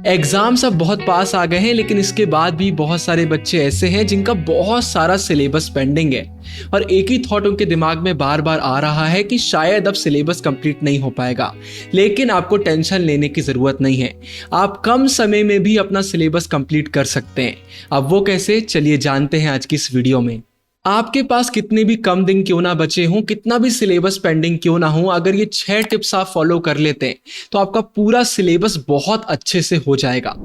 Exams अब बहुत पास आ गए हैं, लेकिन इसके बाद भी बहुत सारे बच्चे ऐसे हैं जिनका बहुत सारा सिलेबस पेंडिंग है और एक ही थॉट उनके दिमाग में बार बार आ रहा है कि शायद अब सिलेबस कंप्लीट नहीं हो पाएगा। लेकिन आपको टेंशन लेने की ज़रूरत नहीं है, आप कम समय में भी अपना सिलेबस कंप्लीट कर सकते हैं। अब वो कैसे, चलिए जानते हैं आज की इस वीडियो में। आपके पास कितने भी कम दिन क्यों ना बचे हों, कितना भी सिलेबस पेंडिंग क्यों ना हो, अगर ये 6 टिप्स आप फॉलो कर लेते हैं तो आपका पूरा सिलेबस बहुत अच्छे से हो जाएगा।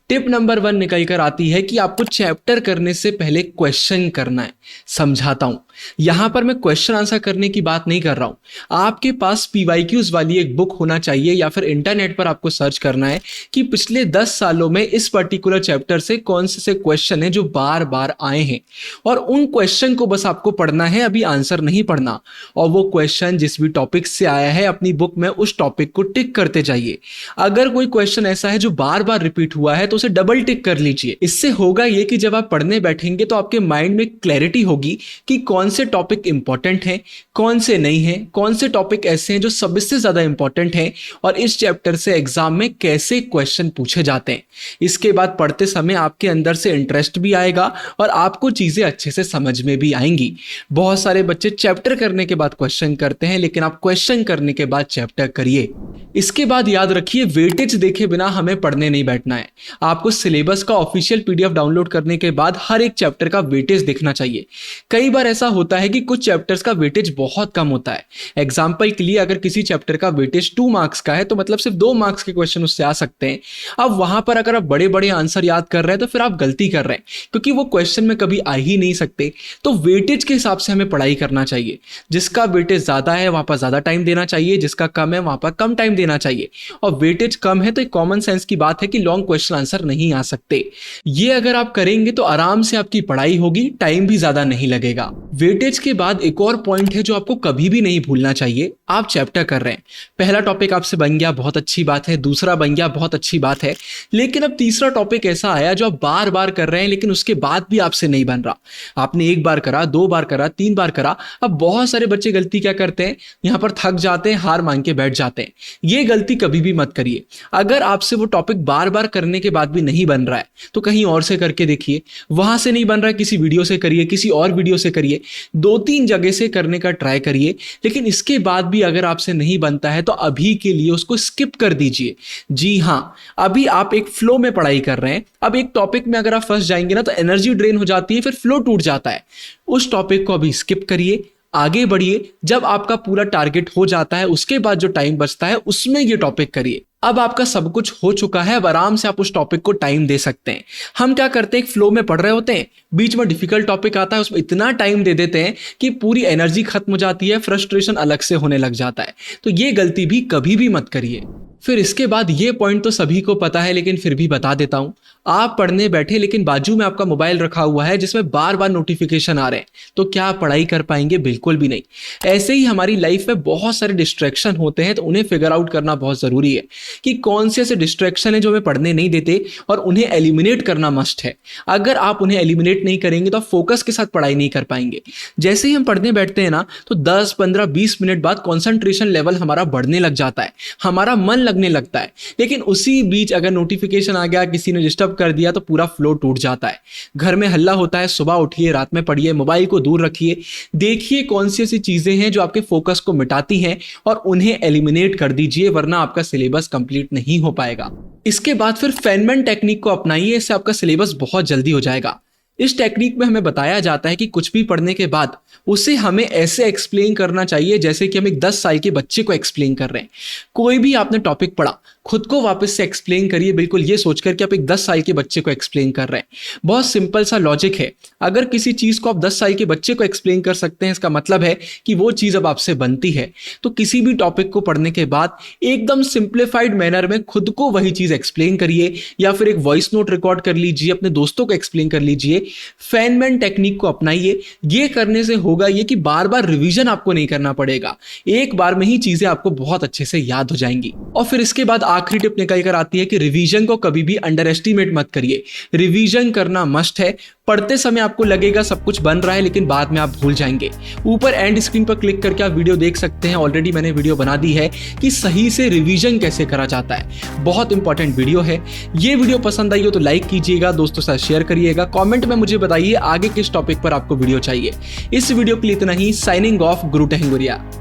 टिप नंबर 1 निकल कर आती है कि आपको चैप्टर करने से पहले क्वेश्चन करना है। समझाता हूं, यहां पर मैं क्वेश्चन आंसर करने की बात नहीं कर रहा हूं। आपके पास पीवाईक्यूज वाली एक बुक होना चाहिए या फिर इंटरनेट पर आपको सर्च करना है कि पिछले 10 सालों में इस पर्टिकुलर चैप्टर से कौन से क्वेश्चन है जो बार बार आए हैं, और उन क्वेश्चन को बस आपको पढ़ना है, अभी आंसर नहीं पढ़ना। और वो क्वेश्चन जिस भी टॉपिक से आया है अपनी बुक में उस टॉपिक को टिक करते जाइए। अगर कोई क्वेश्चन ऐसा है जो बार बार रिपीट हुआ है तो उसे डबल टिक कर लीजिए। इससे होगा ये कि जब आप पढ़ने बैठेंगे तो आपके माइंड में क्लैरिटी होगी कि कौन से टॉपिक इंपॉर्टेंट हैं, कौन से नहीं हैं, कौन से टॉपिक ऐसे हैं जो सबसे ज्यादा इंपॉर्टेंट हैं और इस चैप्टर से एग्जाम में कैसे क्वेश्चन पूछे जाते हैं। इसके बाद पढ़ते समय आपके अंदर से इंटरेस्ट भी आएगा और आपको चीजें अच्छे से समझ में भी आएंगी। बहुत सारे बच्चे चैप्टर करने के बाद क्वेश्चन करते हैं, लेकिन आप क्वेश्चन करने के बाद चैप्टर करिए। इसके बाद याद रखिए, वेटेज देखे बिना हमें पढ़ने नहीं बैठना है। आपको सिलेबस का ऑफिशियल पीडीएफ डाउनलोड करने के बाद हर एक चैप्टर का वेटेज देखना चाहिए। कई बार ऐसा होता है कि कुछ चैप्टर्स का वेटेज बहुत कम होता है। एग्जाम्पल के लिए, अगर किसी चैप्टर का वेटेज 2 मार्क्स का है तो मतलब सिर्फ 2 मार्क्स के क्वेश्चन उससे आ सकते हैं। अब वहां पर अगर आप बड़े बड़े आंसर याद कर रहे हैं तो फिर आप गलती कर रहे हैं, क्योंकि वो क्वेश्चन में कभी आ ही नहीं सकते। तो वेटेज के हिसाब से हमें पढ़ाई करना चाहिए। जिसका वेटेज ज्यादा है वहां पर ज्यादा टाइम देना चाहिए, जिसका कम है वहां पर कम टाइम देना चाहिए। और वेटेज कम है तो एक कॉमन सेंस की बात है कि लॉन्ग क्वेश्चन आंसर नहीं आ सकते। ये अगर आप करेंगे तो आराम से आपकी पढ़ाई होगी, टाइम भी ज्यादा नहीं लगेगा। वेटेज के बाद एक और पॉइंट है जो आपको कभी भी नहीं भूलना चाहिए। आप चैप्टर कर रहे हैं, पहला टॉपिक आपसे बन गया, बहुत अच्छी बात है, दूसरा बन गया, बहुत अच्छी बात है, लेकिन अब तीसरा टॉपिक ऐसा आया जो आप बार बार कर रहे हैं लेकिन उसके बाद भी आपसे नहीं बन रहा। आपने एक बार करा, 2 बार करा, 3 बार करा। अब बहुत सारे बच्चे गलती क्या करते हैं, यहां पर थक जाते हैं, हार मान के बैठ जाते हैं। ये गलती कभी भी मत करिए। अगर आपसे वो टॉपिक बार बार करने के बाद भी नहीं बन रहा है तो कहीं और से करके देखिए। वहां से नहीं बन रहा है, किसी वीडियो से करिए, किसी और वीडियो से करिए, 2-3 जगह से करने का ट्राई करिए। लेकिन इसके बाद भी अगर आपसे नहीं बनता है तो अभी के लिए उसको स्किप कर दीजिए। जी हां, अभी आप एक फ्लो में पढ़ाई कर रहे हैं। अब एक टॉपिक में अगर आप फंस जाएंगे ना तो एनर्जी ड्रेन हो जाती है, फिर फ्लो टूट जाता है। उस टॉपिक को अभी स्किप करिए, आगे बढ़िए। जब आपका पूरा टारगेट हो जाता है उसके बाद जो टाइम बचता है उसमें ये टॉपिक करिए। अब आपका सब कुछ हो चुका है, अब आराम से आप उस टॉपिक को टाइम दे सकते हैं। हम क्या करते हैं, एक फ्लो में पढ़ रहे होते हैं, बीच में डिफिकल्ट टॉपिक आता है, उसमें इतना टाइम दे देते हैं कि पूरी एनर्जी खत्म हो जाती है, फ्रस्ट्रेशन अलग से होने लग जाता है। तो ये गलती भी कभी भी मत करिए। फिर इसके बाद ये पॉइंट तो सभी को पता है लेकिन फिर भी बता देता हूं। आप पढ़ने बैठे लेकिन बाजू में आपका मोबाइल रखा हुआ है जिसमें बार बार नोटिफिकेशन आ रहे हैं, तो क्या आप पढ़ाई कर पाएंगे? बिल्कुल भी नहीं। ऐसे ही हमारी लाइफ में बहुत सारे डिस्ट्रैक्शन होते हैं, तो उन्हें फिगर आउट करना बहुत जरूरी है कि कौन से ऐसे डिस्ट्रैक्शन है जो हमें पढ़ने नहीं देते, और उन्हें एलिमिनेट करना मस्ट है। अगर आप उन्हें एलिमिनेट नहीं करेंगे तो आप फोकस के साथ पढ़ाई नहीं कर पाएंगे। जैसे ही हम पढ़ने बैठते हैं ना तो 10, 15, 20 मिनट बाद कॉन्सेंट्रेशन लेवल हमारा बढ़ने लग जाता है, हमारा मन लगने लगता है। लेकिन उसी बीच अगर नोटिफिकेशन आ गया, किसी ने डिस्टर्ब कर दिया, तो पूरा फ्लो टूट जाता है। घर में हल्ला होता है, सुबह उठिए, रात में पढ़िए, मोबाइल को दूर रखिए, देखिए कौन सी ऐसी चीजें हैं जो आपके फोकस को मिटाती हैं और उन्हें एलिमिनेट कर दीजिए, वरना आपका सिलेबस कंप्लीट नहीं हो पाएगा। इसके बाद फिर फेनमैन टेक्निक को अपनाइए, इससे आपका सिलेबस बहुत जल्दी हो जाएगा। इस टेक्निक में हमें बताया जाता है कि कुछ भी पढ़ने के बाद उसे हमें ऐसे एक्सप्लेन करना चाहिए जैसे कि हम एक 10 साल के बच्चे को एक्सप्लेन कर रहे हैं। कोई भी आपने टॉपिक पढ़ा, खुद को वापस से एक्सप्लेन करिए, बिल्कुल ये सोचकर कि आप एक 10 साल के बच्चे को एक्सप्लेन कर रहे हैं। बहुत सिंपल सा लॉजिक है। अगर किसी चीज को आप 10 साल के बच्चे को एक्सप्लेन कर सकते हैं, इसका मतलब है कि वो चीज अब आपसे बनती है। तो किसी भी टॉपिक को पढ़ने के बाद एकदम सिंप्लीफाइड मैनर में खुद को वही चीज एक्सप्लेन करिए, या फिर एक वॉइस नोट रिकॉर्ड कर लीजिए, अपने दोस्तों को एक्सप्लेन कर लीजिए, फेनमैन टेक्निक को अपनाइए। ये करने से होगा ये कि बार बार रिवीजन आपको नहीं करना पड़ेगा, एक बार में ही चीजें आपको बहुत अच्छे से याद हो जाएंगी। और फिर इसके बाद आखिरी टिप निकल कर आती है कि रिवीजन को कभी भी अंडर एस्टिमेट मत करिए। रिवीजन करना मस्ट है। पढ़ते समय आपको लगेगा सब कुछ बन रहा है, लेकिन बाद में आप भूल जाएंगे। ऊपर एंड स्क्रीन पर क्लिक करके आप वीडियो देख सकते हैं, ऑलरेडी मैंने वीडियो बना दी है कि सही से रिवीजन कैसे करा जाता है। बहुत इंपॉर्टेंट वीडियो है। ये वीडियो पसंद आई हो तो लाइक कीजिएगा, दोस्तों के साथ शेयर करिएगा, कमेंट में मुझे बताइए आगे किस टॉपिक पर आपको वीडियो चाहिए। इस वीडियो के लिए इतना ही। साइनिंग ऑफ, गुरु टेहंगुरिया।